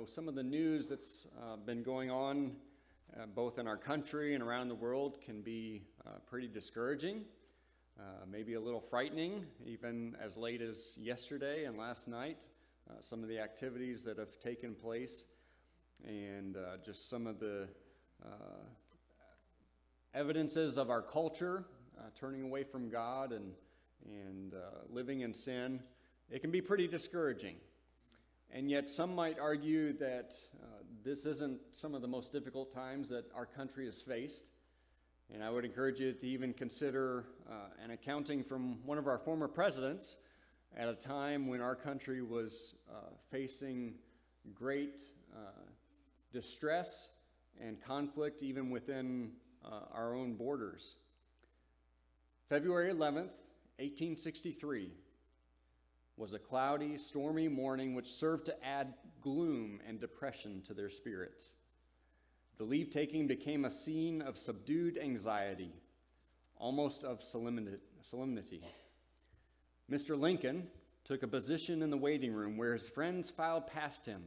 some of the news that's been going on both in our country and around the world can be pretty discouraging, maybe a little frightening, even as late as yesterday and last night. Some of the activities that have taken place and just some of the evidences of our culture turning away from God and living in sin. It can be pretty discouraging. And yet some might argue that this isn't some of the most difficult times that our country has faced. And I would encourage you to even consider an accounting from one of our former presidents at a time when our country was facing great distress and conflict even within our own borders. February 11th, 1863 was a cloudy, stormy morning which served to add gloom and depression to their spirits. The leave-taking became a scene of subdued anxiety, almost of solemnity. Mr. Lincoln took a position in the waiting room where his friends filed past him,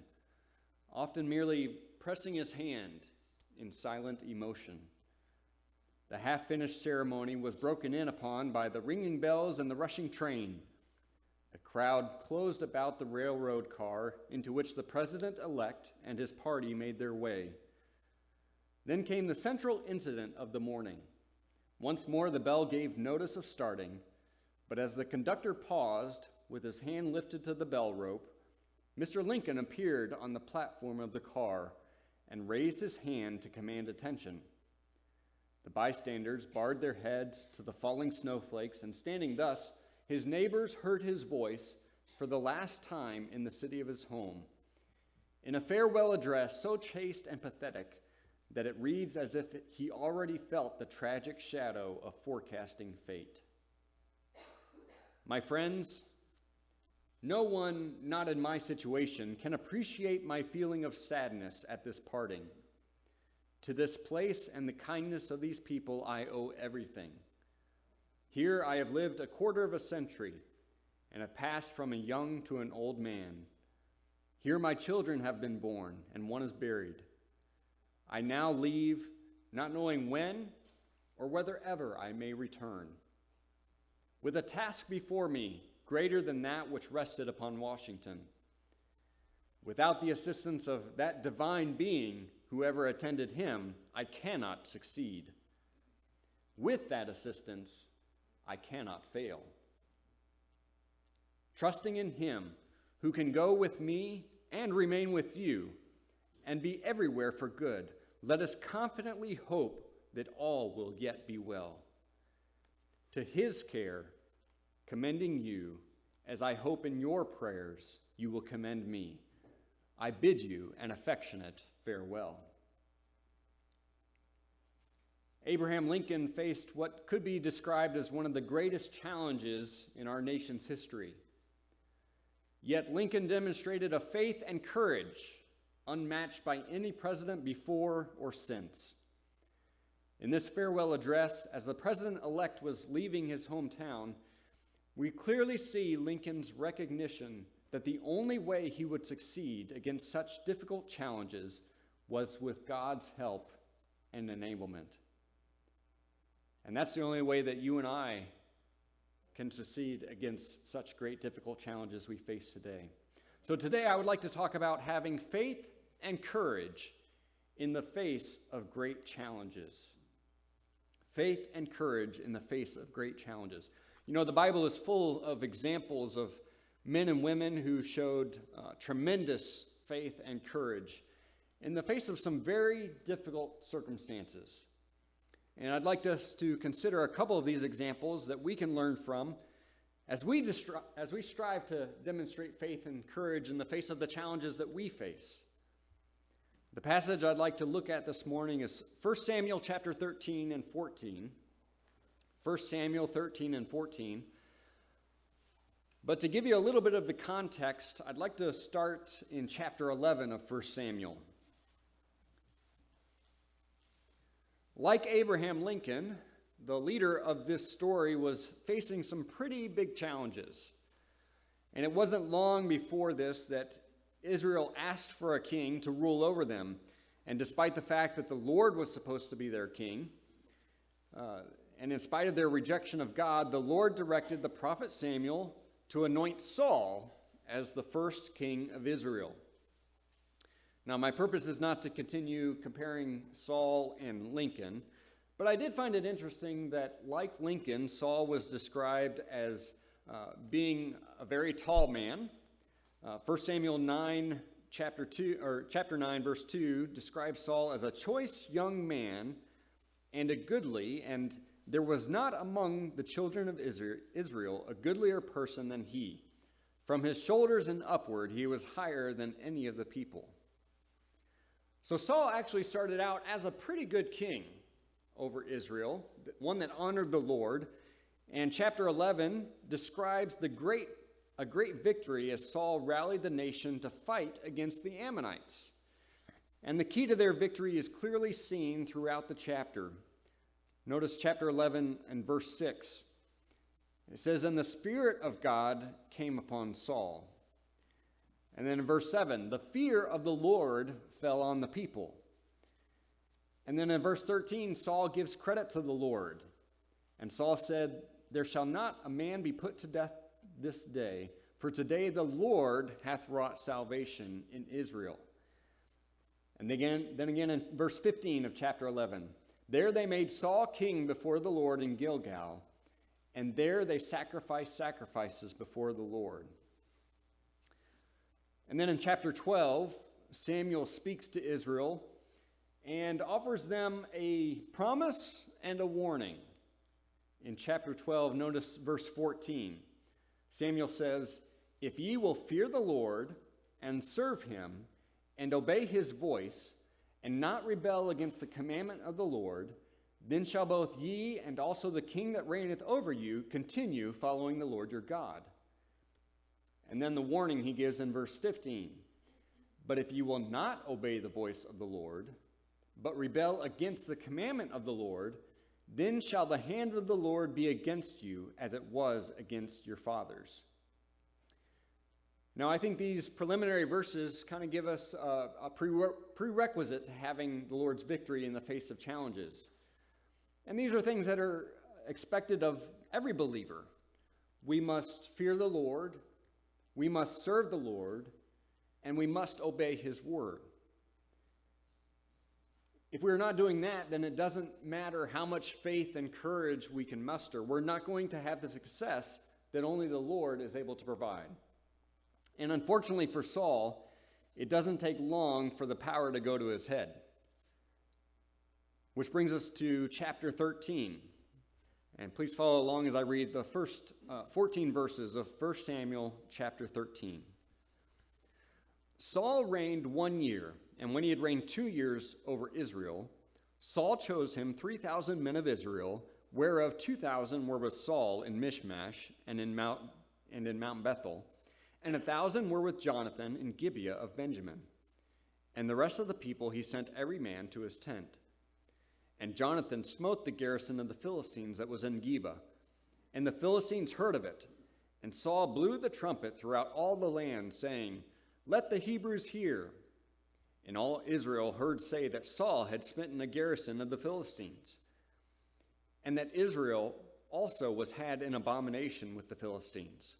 often merely pressing his hand in silent emotion. The half-finished ceremony was broken in upon by the ringing bells and the rushing train. A crowd closed about the railroad car into which the president-elect and his party made their way. Then came the central incident of the morning. Once more the bell gave notice of starting, but as the conductor paused, with his hand lifted to the bell rope, Mr. Lincoln appeared on the platform of the car and raised his hand to command attention. The bystanders bared their heads to the falling snowflakes, and standing thus, his neighbors heard his voice for the last time in the city of his home, in a farewell address so chaste and pathetic that it reads as if he already felt the tragic shadow of forecasting fate. My friends, no one not in my situation can appreciate my feeling of sadness at this parting. To this place and the kindness of these people I owe everything. Here I have lived a quarter of a century and have passed from a young to an old man. Here my children have been born and one is buried. I now leave, not knowing when or whether ever I may return, with a task before me greater than that which rested upon Washington. Without the assistance of that divine being, whoever attended him, I cannot succeed. With that assistance, I cannot fail. Trusting in him who can go with me and remain with you and be everywhere for good, let us confidently hope that all will yet be well. To his care, commending you, as I hope in your prayers you will commend me, I bid you an affectionate farewell. Abraham Lincoln faced what could be described as one of the greatest challenges in our nation's history. Yet Lincoln demonstrated a faith and courage unmatched by any president before or since. In this farewell address, as the president-elect was leaving his hometown, we clearly see Lincoln's recognition that the only way he would succeed against such difficult challenges was with God's help and enablement. And that's the only way that you and I can succeed against such great difficult challenges we face today. So today I would like to talk about having faith and courage in the face of great challenges. Faith and courage in the face of great challenges. You know, the Bible is full of examples of men and women who showed tremendous faith and courage in the face of some very difficult circumstances. And I'd like us to consider a couple of these examples that we can learn from as we strive to demonstrate faith and courage in the face of the challenges that we face. The passage I'd like to look at this morning is 1 Samuel chapter 13 and 14. 1 Samuel 13 and 14. But to give you a little bit of the context, I'd like to start in chapter 11 of 1 Samuel. Like Abraham Lincoln, the leader of this story was facing some pretty big challenges. And it wasn't long before this that Israel asked for a king to rule over them. And despite the fact that the Lord was supposed to be their king, and in spite of their rejection of God, the Lord directed the prophet Samuel to anoint Saul as the first king of Israel. Now, my purpose is not to continue comparing Saul and Lincoln, but I did find it interesting that, like Lincoln, Saul was described as being a very tall man. 1 Samuel 9, chapter 9, verse 2, describes Saul as a choice young man and a goodly, and there was not among the children of Israel a goodlier person than he. From his shoulders and upward, he was higher than any of the people. So Saul actually started out as a pretty good king over Israel, one that honored the Lord. And chapter 11 describes a great victory as Saul rallied the nation to fight against the Ammonites. And the key to their victory is clearly seen throughout the chapter. Notice chapter 11 and verse 6. It says, "And the Spirit of God came upon Saul." And then in verse 7, "The fear of the Lord fell on the people." And then in verse 13, Saul gives credit to the Lord. And Saul said, "There shall not a man be put to death this day, for today the Lord hath wrought salvation in Israel." And then again in verse 15 of chapter 11, "There they made Saul king before the Lord in Gilgal, and there they sacrificed sacrifices before the Lord." And then in chapter 12, Samuel speaks to Israel and offers them a promise and a warning. In chapter 12, notice verse 14. Samuel says, "If ye will fear the Lord and serve him and obey his voice and not rebel against the commandment of the Lord, then shall both ye and also the king that reigneth over you continue following the Lord your God." And then the warning he gives in verse 15. "But if you will not obey the voice of the Lord, but rebel against the commandment of the Lord, then shall the hand of the Lord be against you as it was against your fathers." Now, I think these preliminary verses kind of give us a prerequisite to having the Lord's victory in the face of challenges. And these are things that are expected of every believer. We must fear the Lord, we must serve the Lord, and we must obey his word. If we're not doing that, then it doesn't matter how much faith and courage we can muster. We're not going to have the success that only the Lord is able to provide. And unfortunately for Saul, it doesn't take long for the power to go to his head. Which brings us to chapter 13. And please follow along as I read the first 14 verses of 1 Samuel chapter 13. "Saul reigned 1 year, and when he had reigned 2 years over Israel, Saul chose him 3,000 men of Israel, whereof 2,000 were with Saul in Michmash and in Mount Bethel, and 1,000 were with Jonathan in Gibeah of Benjamin. And the rest of the people he sent every man to his tent. And Jonathan smote the garrison of the Philistines that was in Geba. And the Philistines heard of it. And Saul blew the trumpet throughout all the land, saying, Let the Hebrews hear. And all Israel heard say that Saul had smitten a garrison of the Philistines, and that Israel also was had an abomination with the Philistines.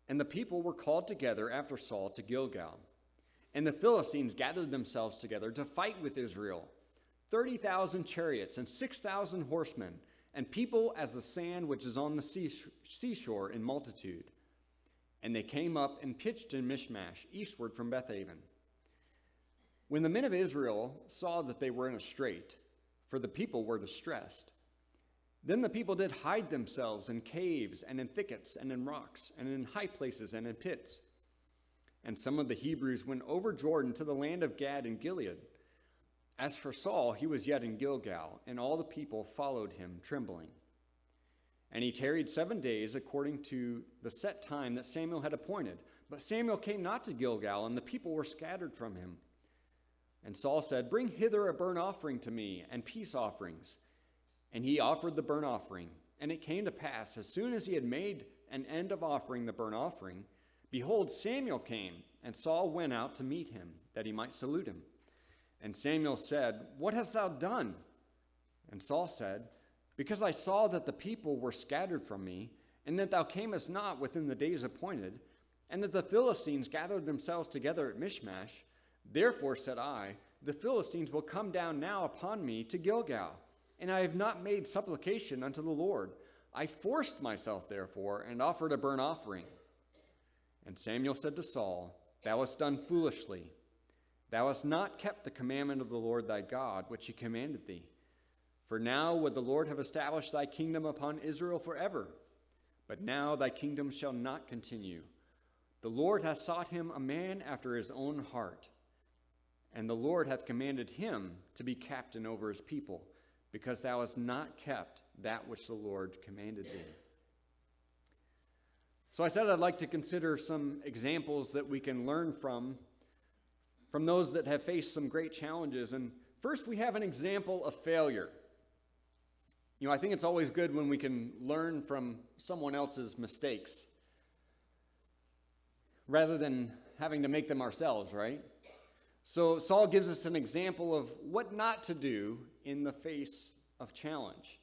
And the people were called together after Saul to Gilgal. And the Philistines gathered themselves together to fight with Israel, 30,000 chariots and 6,000 horsemen, and people as the sand which is on the seashore in multitude. And they came up and pitched in Michmash, eastward from Bethaven. When the men of Israel saw that they were in a strait, for the people were distressed, then the people did hide themselves in caves and in thickets and in rocks and in high places and in pits. And some of the Hebrews went over Jordan to the land of Gad and Gilead. As for Saul, he was yet in Gilgal, and all the people followed him trembling. And he tarried 7 days according to the set time that Samuel had appointed. But Samuel came not to Gilgal, and the people were scattered from him. And Saul said, Bring hither a burnt offering to me, and peace offerings. And he offered the burnt offering. And it came to pass, as soon as he had made an end of offering the burnt offering, behold, Samuel came, and Saul went out to meet him, that he might salute him. And Samuel said, "What hast thou done?" And Saul said, "Because I saw that the people were scattered from me, and that thou camest not within the days appointed, and that the Philistines gathered themselves together at Michmash, therefore said I, the Philistines will come down now upon me to Gilgal, and I have not made supplication unto the Lord. I forced myself, therefore, and offered a burnt offering." And Samuel said to Saul, "Thou hast done foolishly. Thou hast not kept the commandment of the Lord thy God, which he commanded thee. For now would the Lord have established thy kingdom upon Israel forever. But now thy kingdom shall not continue. The Lord hath sought him a man after his own heart, and the Lord hath commanded him to be captain over his people, because thou hast not kept that which the Lord commanded thee." So I said I'd like to consider some examples that we can learn from those that have faced some great challenges. And first, we have an example of failure. I think it's always good when we can learn from someone else's mistakes rather than having to make them ourselves, right? So Saul gives us an example of what not to do in the face of challenge.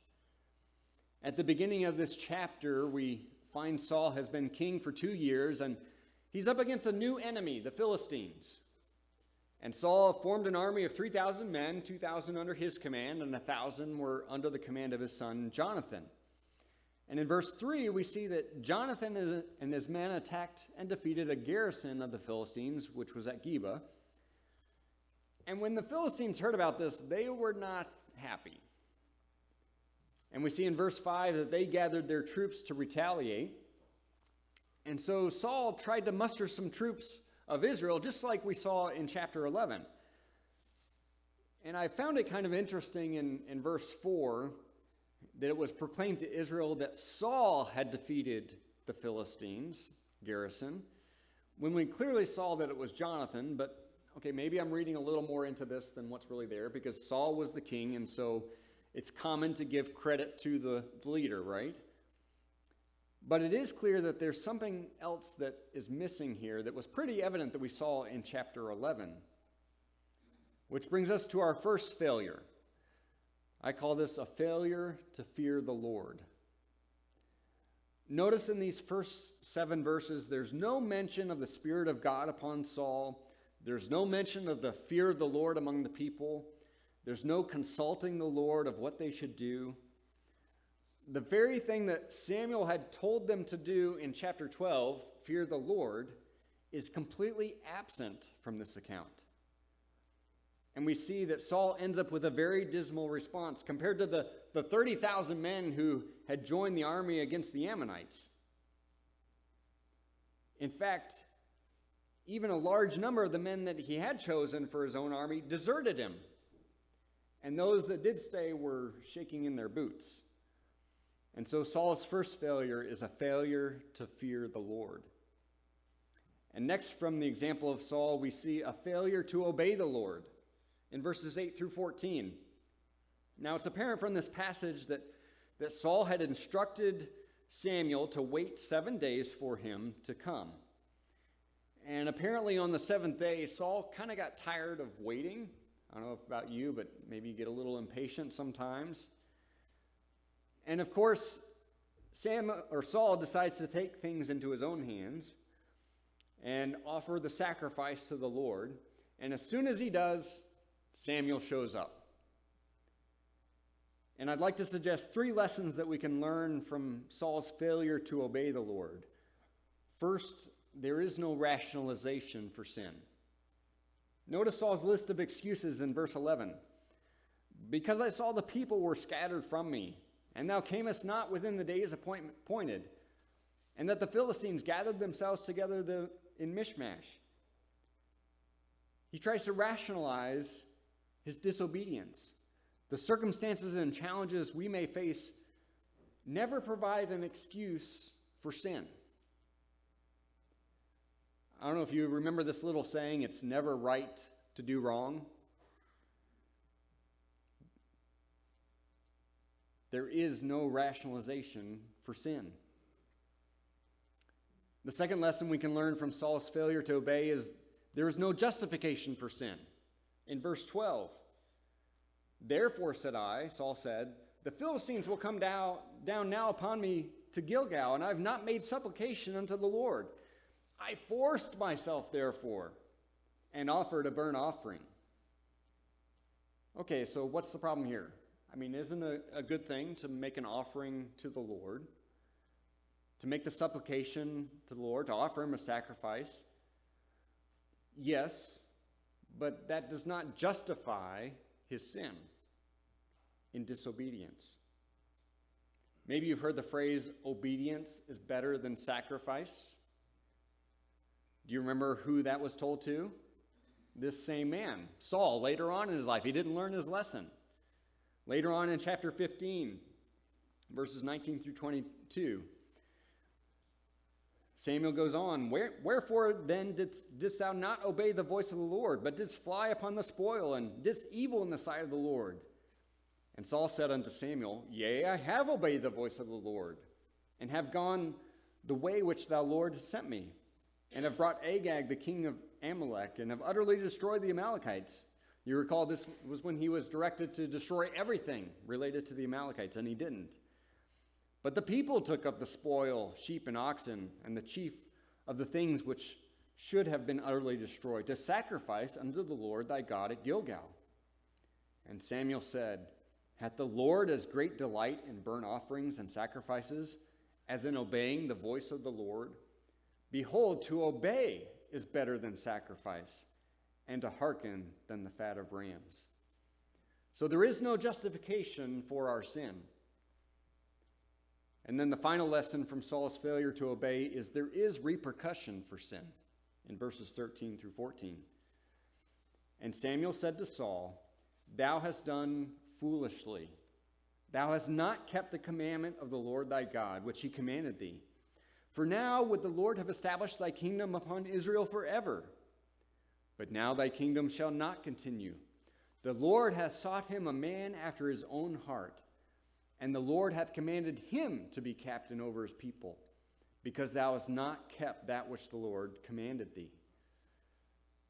At the beginning of this chapter, we find Saul has been king for 2 years, and he's up against a new enemy, the Philistines. And Saul formed an army of 3,000 men, 2,000 under his command, and 1,000 were under the command of his son Jonathan. And in verse 3, we see that Jonathan and his men attacked and defeated a garrison of the Philistines, which was at Geba. And when the Philistines heard about this, they were not happy. And we see in verse 5 that they gathered their troops to retaliate. And so Saul tried to muster some troops of Israel, just like we saw in chapter 11. And I found it kind of interesting in verse 4 that it was proclaimed to Israel that Saul had defeated the Philistines' garrison, when we clearly saw that it was Jonathan. But okay, maybe I'm reading a little more into this than what's really there, because Saul was the king, and so it's common to give credit to the leader, right? But it is clear that there's something else that is missing here that was pretty evident that we saw in chapter 11. Which brings us to our first failure. I call this a failure to fear the Lord. Notice in these first 7 verses, there's no mention of the Spirit of God upon Saul. There's no mention of the fear of the Lord among the people. There's no consulting the Lord of what they should do. The very thing that Samuel had told them to do in chapter 12, fear the Lord, is completely absent from this account. And we see that Saul ends up with a very dismal response compared to the 30,000 men who had joined the army against the Ammonites. In fact, even a large number of the men that he had chosen for his own army deserted him. And those that did stay were shaking in their boots. And so Saul's first failure is a failure to fear the Lord. And next, from the example of Saul, we see a failure to obey the Lord in verses 8 through 14. Now, it's apparent from this passage that Saul had instructed Samuel to wait 7 days for him to come. And apparently on the 7th day, Saul kind of got tired of waiting. I don't know about you, but maybe you get a little impatient sometimes. And of course, Saul decides to take things into his own hands and offer the sacrifice to the Lord. And as soon as he does, Samuel shows up. And I'd like to suggest 3 lessons that we can learn from Saul's failure to obey the Lord. First, there is no rationalization for sin. Notice Saul's list of excuses in verse 11. "Because I saw the people were scattered from me, and thou camest not within the days appointed, and that the Philistines gathered themselves together in Michmash." He tries to rationalize his disobedience. The circumstances and challenges we may face never provide an excuse for sin. I don't know if you remember this little saying, it's never right to do wrong. There is no rationalization for sin. The second lesson we can learn from Saul's failure to obey is there is no justification for sin. In verse 12, "Therefore said I," Saul said, "the Philistines will come down now upon me to Gilgal, and I have not made supplication unto the Lord. I forced myself, therefore, and offered a burnt offering." Okay, so what's the problem here? I mean, isn't it a good thing to make an offering to the Lord? To make the supplication to the Lord, to offer him a sacrifice? Yes, but that does not justify his sin in disobedience. Maybe you've heard the phrase, obedience is better than sacrifice. Do you remember who that was told to? This same man, Saul, later on in his life. He didn't learn his lesson. Later on in chapter 15, verses 19 through 22, Samuel goes on, "Wherefore then didst thou not obey the voice of the Lord, but didst fly upon the spoil, and didst evil in the sight of the Lord? And Saul said unto Samuel, Yea, I have obeyed the voice of the Lord, and have gone the way which thou, Lord, hast sent me, and have brought Agag, the king of Amalek, and have utterly destroyed the Amalekites." You recall this was when he was directed to destroy everything related to the Amalekites, and he didn't. "But the people took up the spoil, sheep and oxen, and the chief of the things which should have been utterly destroyed, to sacrifice unto the Lord thy God at Gilgal. And Samuel said, Hath the Lord as great delight in burnt offerings and sacrifices as in obeying the voice of the Lord? Behold, to obey is better than sacrifice, and to hearken than the fat of rams." So there is no justification for our sin. And then the final lesson from Saul's failure to obey is there is repercussion for sin in verses 13 through 14. "And Samuel said to Saul, Thou hast done foolishly. Thou hast not kept the commandment of the Lord thy God, which he commanded thee. For now would the Lord have established thy kingdom upon Israel forever. But now thy kingdom shall not continue. The Lord hath sought him a man after his own heart, and the Lord hath commanded him to be captain over his people, because thou hast not kept that which the Lord commanded thee."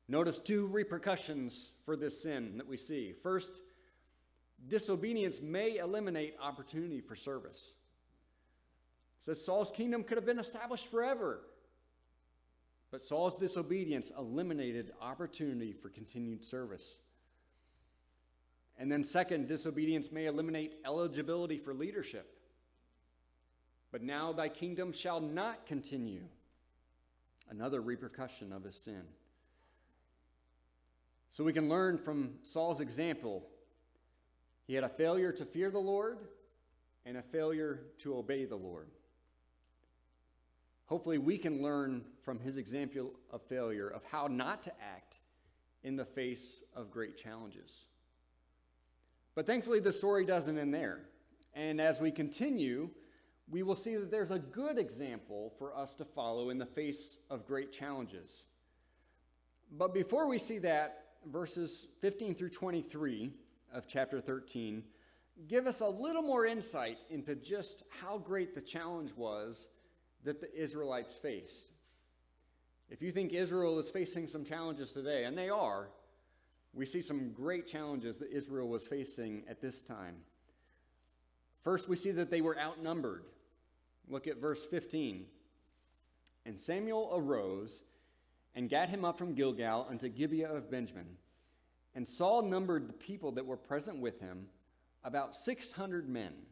Notice two repercussions for this sin that we see. First, disobedience may eliminate opportunity for service. It says Saul's kingdom could have been established forever, but Saul's disobedience eliminated opportunity for continued service. And then second, disobedience may eliminate eligibility for leadership. But now thy kingdom shall not continue. Another repercussion of his sin. So we can learn from Saul's example. He had a failure to fear the Lord and a failure to obey the Lord. Hopefully we can learn from his example of failure of how not to act in the face of great challenges. But thankfully the story doesn't end there. And as we continue, we will see that there's a good example for us to follow in the face of great challenges. But before we see that, verses 15 through 23 of chapter 13 give us a little more insight into just how great the challenge was that the Israelites faced. If you think Israel is facing some challenges today, and they are, we see some great challenges that Israel was facing at this time. First, we see that they were outnumbered. Look at verse 15. "And Samuel arose and gat him up from Gilgal unto Gibeah of Benjamin. And Saul numbered the people that were present with him, about 600 men."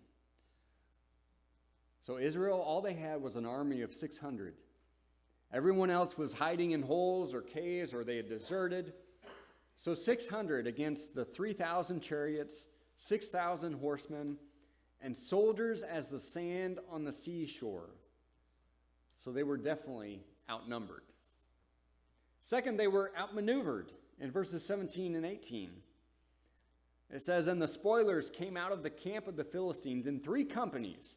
So Israel, all they had was an army of 600. Everyone else was hiding in holes or caves, or they had deserted. So 600 against the 3,000 chariots, 6,000 horsemen, and soldiers as the sand on the seashore. So they were definitely outnumbered. Second, they were outmaneuvered in verses 17 and 18. It says, "And the spoilers came out of the camp of the Philistines in 3 companies.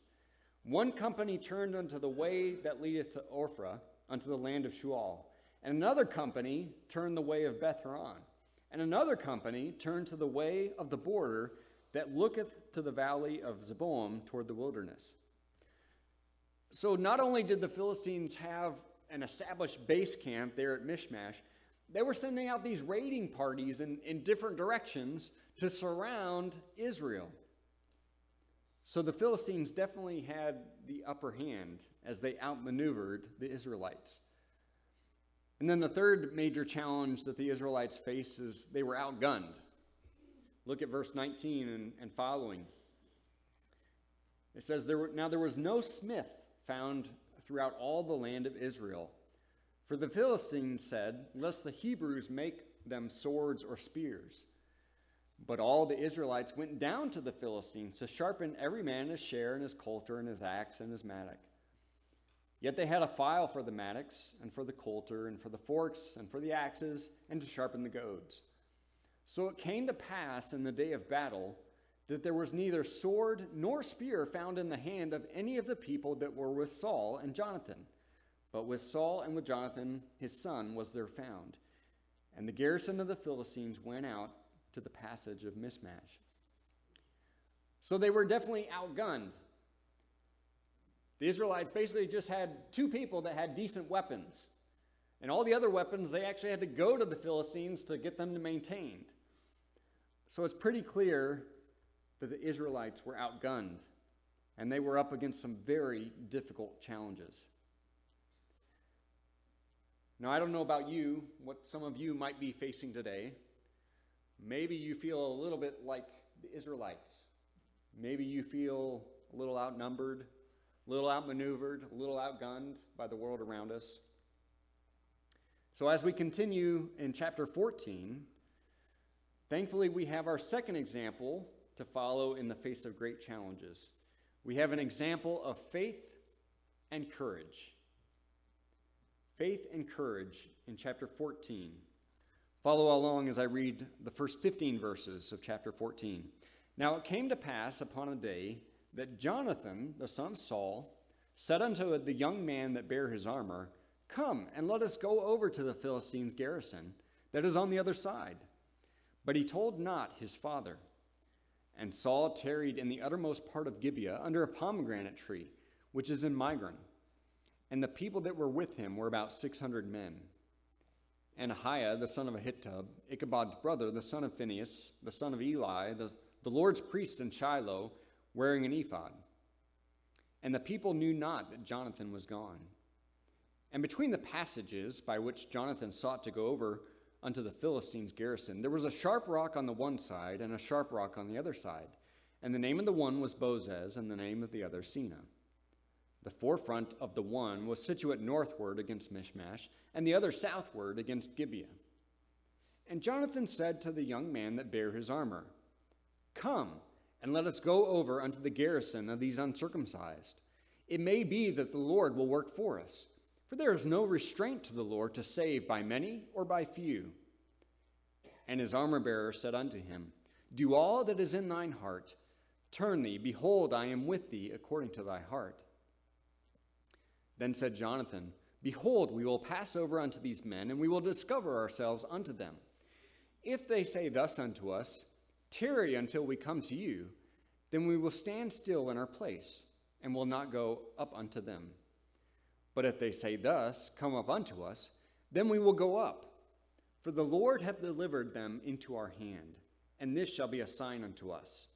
One company turned unto the way that leadeth to Ophrah, unto the land of Shual. And another company turned the way of Beth-horon. And another company turned to the way of the border that looketh to the valley of Zeboim toward the wilderness." So not only did the Philistines have an established base camp there at Michmash, they were sending out these raiding parties in different directions to surround Israel. So the Philistines definitely had the upper hand as they outmaneuvered the Israelites. And then the third major challenge that the Israelites faced is they were outgunned. Look at verse 19 and following. It says, Now there was no smith found throughout all the land of Israel. For the Philistines said, Lest the Hebrews make them swords or spears. But all the Israelites went down to the Philistines to sharpen every man his share and his coulter and his axe and his mattock. Yet they had a file for the mattocks and for the coulter and for the forks and for the axes and to sharpen the goads. So it came to pass in the day of battle that there was neither sword nor spear found in the hand of any of the people that were with Saul and Jonathan. But with Saul and with Jonathan his son was there found. And the garrison of the Philistines went out to the passage of Michmash. So they were definitely outgunned. The Israelites basically just had two people that had decent weapons. And all the other weapons, they actually had to go to the Philistines to get them maintained. So it's pretty clear that the Israelites were outgunned, and they were up against some very difficult challenges. Now, I don't know about you, what some of you might be facing today. Maybe you feel a little bit like the Israelites. Maybe you feel a little outnumbered, a little outmaneuvered, a little outgunned by the world around us. So as we continue in chapter 14, thankfully we have our second example to follow in the face of great challenges. We have an example of faith and courage. Faith and courage in chapter 14. Follow along as I read the first 15 verses of chapter 14. Now it came to pass upon a day that Jonathan, the son of Saul, said unto the young man that bare his armor, Come, and let us go over to the Philistines' garrison that is on the other side. But he told not his father. And Saul tarried in the uttermost part of Gibeah under a pomegranate tree, which is in Migron. And the people that were with him were about 600 men. And Ahiah, the son of Ahitub, Ichabod's brother, the son of Phinehas, the son of Eli, the Lord's priest in Shiloh, wearing an ephod. And the people knew not that Jonathan was gone. And between the passages by which Jonathan sought to go over unto the Philistines' garrison, there was a sharp rock on the one side and a sharp rock on the other side. And the name of the one was Bozez, and the name of the other Sina. The forefront of the one was situate northward against Michmash, and the other southward against Gibeah. And Jonathan said to the young man that bare his armor, Come, and let us go over unto the garrison of these uncircumcised. It may be that the Lord will work for us, for there is no restraint to the Lord to save by many or by few. And his armor-bearer said unto him, Do all that is in thine heart. Turn thee, behold, I am with thee according to thy heart. Then said Jonathan, Behold, we will pass over unto these men, and we will discover ourselves unto them. If they say thus unto us, Tarry until we come to you, then we will stand still in our place, and will not go up unto them. But if they say thus, Come up unto us, then we will go up. For the Lord hath delivered them into our hand, and this shall be a sign unto us.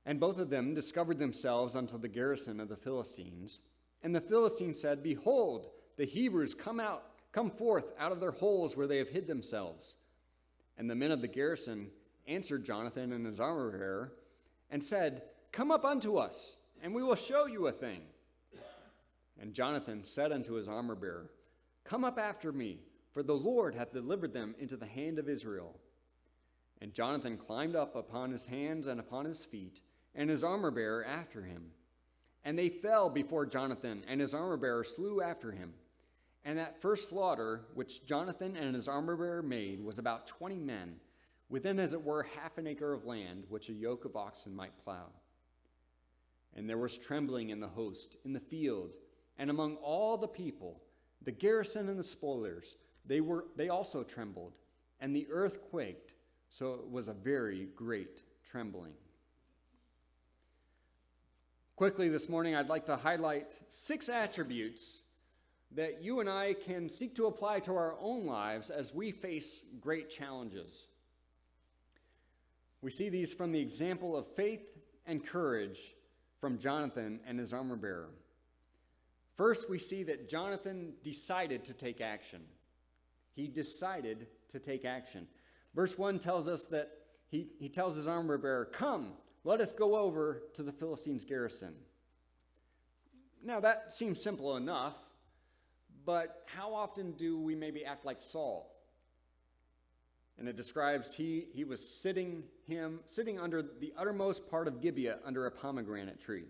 And both of them discovered themselves unto the garrison of the Philistines. And the Philistines said, Behold, the Hebrews come forth out of their holes where they have hid themselves. And the men of the garrison answered Jonathan and his armor-bearer, and said, Come up unto us, and we will show you a thing. And Jonathan said unto his armor-bearer, Come up after me, for the Lord hath delivered them into the hand of Israel. And Jonathan climbed up upon his hands and upon his feet, and his armor-bearer after him. And they fell before Jonathan, and his armor-bearer slew after him. And that first slaughter which Jonathan and his armor-bearer made was about 20 men, within as it were half an acre of land, which a yoke of oxen might plow. And there was trembling in the host, in the field, and among all the people, the garrison and the spoilers, they also trembled, and the earth quaked, so it was a very great trembling. Quickly this morning, I'd like to highlight 6 attributes that you and I can seek to apply to our own lives as we face great challenges. We see these from the example of faith and courage from Jonathan and his armor bearer. First, we see that Jonathan decided to take action. He decided to take action. Verse 1 tells us that he tells his armor bearer, "Come, let us go over to the Philistines' garrison." Now, that seems simple enough, but how often do we maybe act like Saul? And it describes he was sitting under the uttermost part of Gibeah under a pomegranate tree.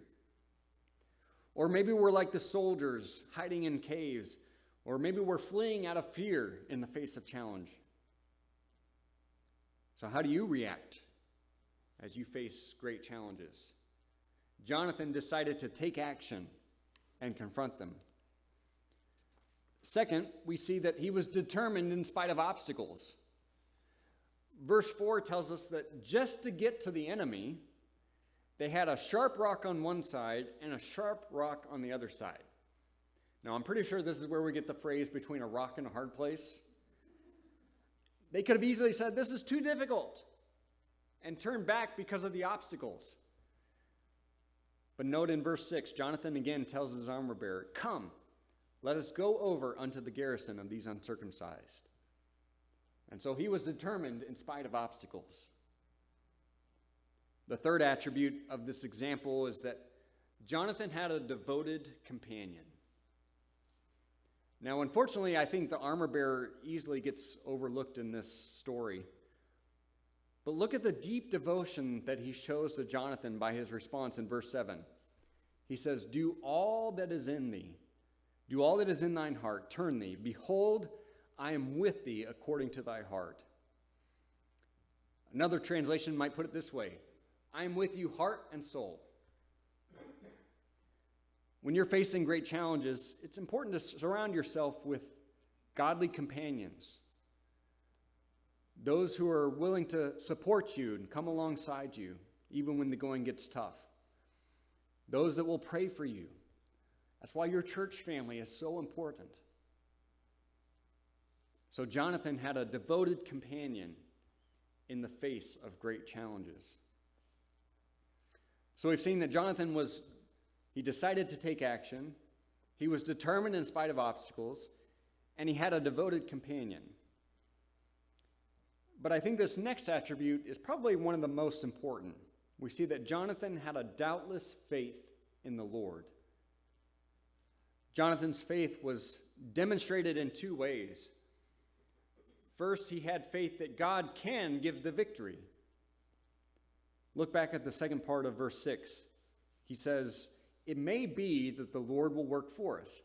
Or maybe we're like the soldiers hiding in caves, or maybe we're fleeing out of fear in the face of challenge. So how do you react as you face great challenges? Jonathan decided to take action and confront them. Second, we see that he was determined in spite of obstacles. Verse 4 tells us that just to get to the enemy, they had a sharp rock on one side and a sharp rock on the other side. Now, I'm pretty sure this is where we get the phrase between a rock and a hard place. They could have easily said, "This is too difficult," and turned back because of the obstacles. But note in verse 6, Jonathan again tells his armor bearer, "Come, let us go over unto the garrison of these uncircumcised." And so he was determined in spite of obstacles. The third attribute of this example is that Jonathan had a devoted companion. Now, unfortunately, I think the armor bearer easily gets overlooked in this story. But look at the deep devotion that he shows to Jonathan by his response in verse 7. He says, "Do all that is in thee, do all that is in thine heart, turn thee. Behold, I am with thee according to thy heart." Another translation might put it this way: I am with you heart and soul. When you're facing great challenges, it's important to surround yourself with godly companions, those who are willing to support you and come alongside you, even when the going gets tough, those that will pray for you. That's why your church family is so important. So Jonathan had a devoted companion in the face of great challenges. So we've seen that Jonathan he decided to take action, he was determined in spite of obstacles, and he had a devoted companion. But I think this next attribute is probably one of the most important. We see that Jonathan had a doubtless faith in the Lord. Jonathan's faith was demonstrated in two ways. First, he had faith that God can give the victory. Look back at the second part of verse 6. He says, "It may be that the Lord will work for us.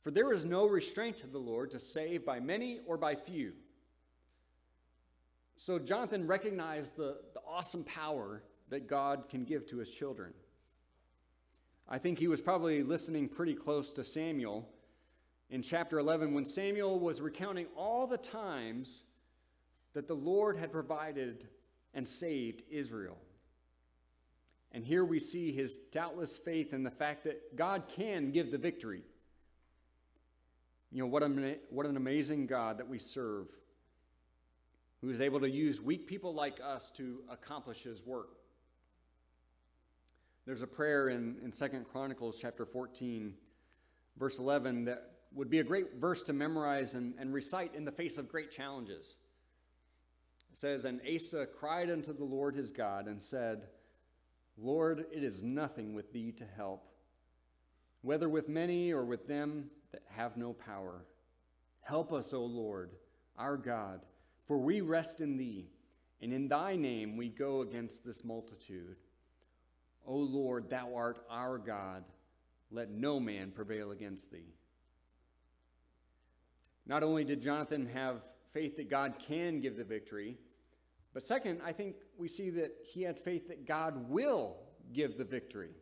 For there is no restraint of the Lord to save by many or by few." So Jonathan recognized the awesome power that God can give to his children. I think he was probably listening pretty close to Samuel in chapter 11 when Samuel was recounting all the times that the Lord had provided and saved Israel. And here we see his doubtless faith in the fact that God can give the victory. You know, what an amazing God that we serve, who is able to use weak people like us to accomplish his work. There's a prayer in 2 Chronicles chapter 14, verse 11, that would be a great verse to memorize and recite in the face of great challenges. It says, "And Asa cried unto the Lord his God and said, Lord, it is nothing with thee to help, whether with many or with them that have no power. Help us, O Lord, our God, for we rest in thee, and in thy name we go against this multitude. O Lord, thou art our God, let no man prevail against thee." Not only did Jonathan have faith that God can give the victory, but second, I think we see that he had faith that God will give the victory.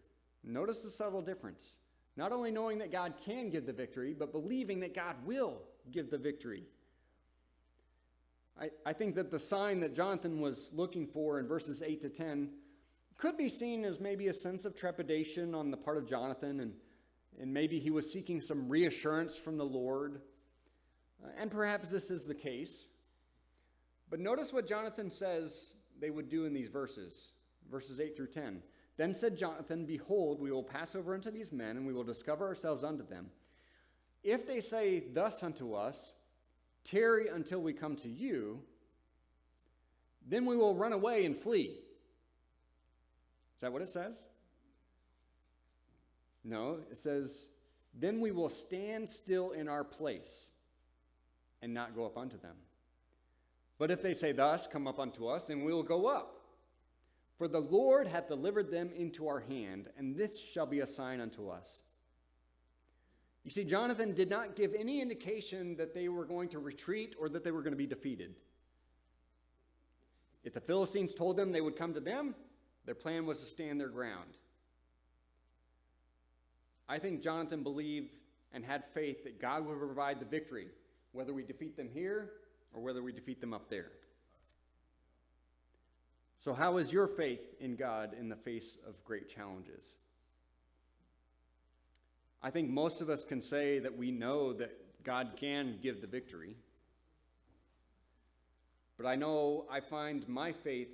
Notice the subtle difference. Not only knowing that God can give the victory, but believing that God will give the victory. I think that the sign that Jonathan was looking for in verses 8 to 10 could be seen as maybe a sense of trepidation on the part of Jonathan and maybe he was seeking some reassurance from the Lord. And perhaps this is the case. But notice what Jonathan says they would do in these verses 8 through 10. Then said Jonathan, behold, we will pass over unto these men, and we will discover ourselves unto them. If they say thus unto us, tarry until we come to you, then we will run away and flee. Is that what it says? No, it says, then we will stand still in our place and not go up unto them. But if they say thus, come up unto us, then we will go up. For the Lord hath delivered them into our hand, and this shall be a sign unto us. You see, Jonathan did not give any indication that they were going to retreat or that they were going to be defeated. If the Philistines told them they would come to them, their plan was to stand their ground. I think Jonathan believed and had faith that God would provide the victory, whether we defeat them here or whether we defeat them up there. So how is your faith in God in the face of great challenges? I think most of us can say that we know that God can give the victory. But I find my faith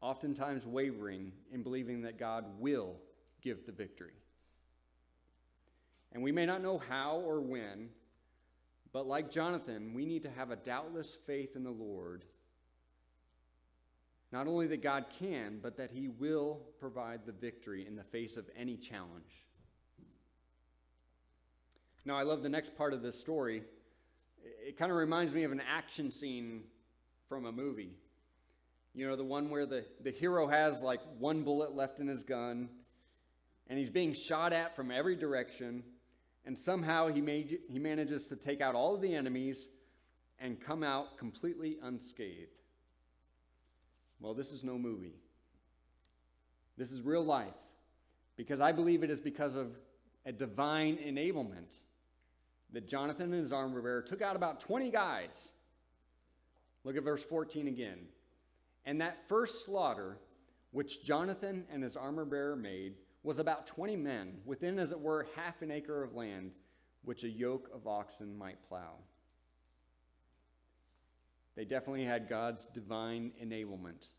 oftentimes wavering in believing that God will give the victory. And we may not know how or when, but like Jonathan, we need to have a doubtless faith in the Lord. Not only that God can, but that he will provide the victory in the face of any challenge. Now, I love the next part of this story. It kind of reminds me of an action scene from a movie. You know, the one where the hero has like one bullet left in his gun, and he's being shot at from every direction, and somehow he manages to take out all of the enemies and come out completely unscathed. Well, this is no movie. This is real life, because I believe it is because of a divine enablement that Jonathan and his armor bearer took out about 20 guys. Look at verse 14 again. And that first slaughter, which Jonathan and his armor bearer made, was about 20 men, within, as it were, half an acre of land, which a yoke of oxen might plow. They definitely had God's divine enablement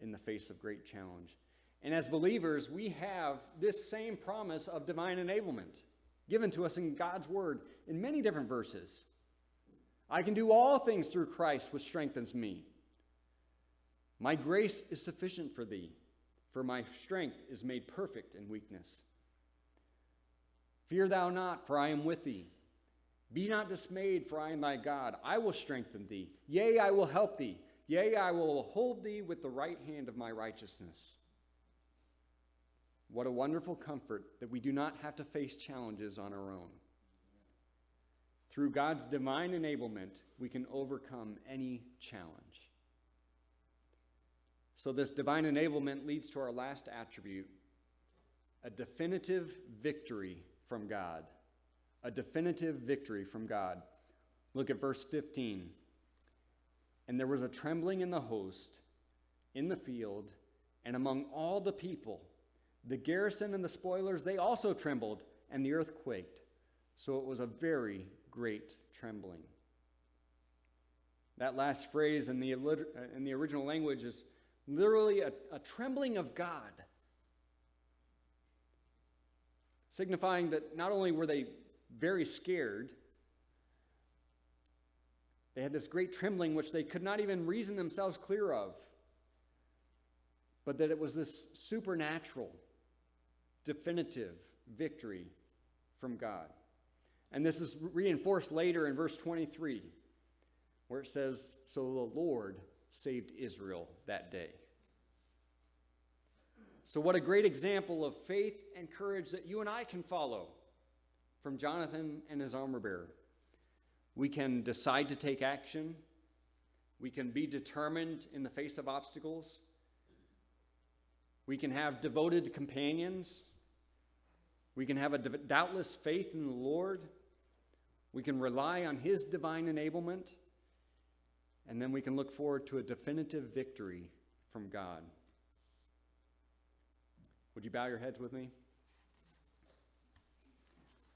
in the face of great challenge. And as believers, we have this same promise of divine enablement given to us in God's word in many different verses. I can do all things through Christ, which strengthens me. My grace is sufficient for thee, for my strength is made perfect in weakness. Fear thou not, for I am with thee. Be not dismayed, for I am thy God. I will strengthen thee. Yea, I will help thee. Yea, I will hold thee with the right hand of my righteousness. What a wonderful comfort that we do not have to face challenges on our own. Through God's divine enablement, we can overcome any challenge. So this divine enablement leads to our last attribute, a definitive victory from God. A definitive victory from God. Look at verse 15. And there was a trembling in the host, in the field, and among all the people. The garrison and the spoilers, they also trembled, and the earth quaked. So it was a very great trembling. That last phrase in the original language is literally a trembling of God, signifying that not only were they very scared, they had this great trembling which they could not even reason themselves clear of, but that it was this supernatural, definitive victory from God. And this is reinforced later in verse 23, where it says, so the Lord saved Israel that day. So what a great example of faith and courage that you and I can follow from Jonathan and his armor bearer. We can decide to take action. We can be determined in the face of obstacles. We can have devoted companions. We can have a doubtless faith in the Lord. We can rely on his divine enablement. And then we can look forward to a definitive victory from God. Would you bow your heads with me?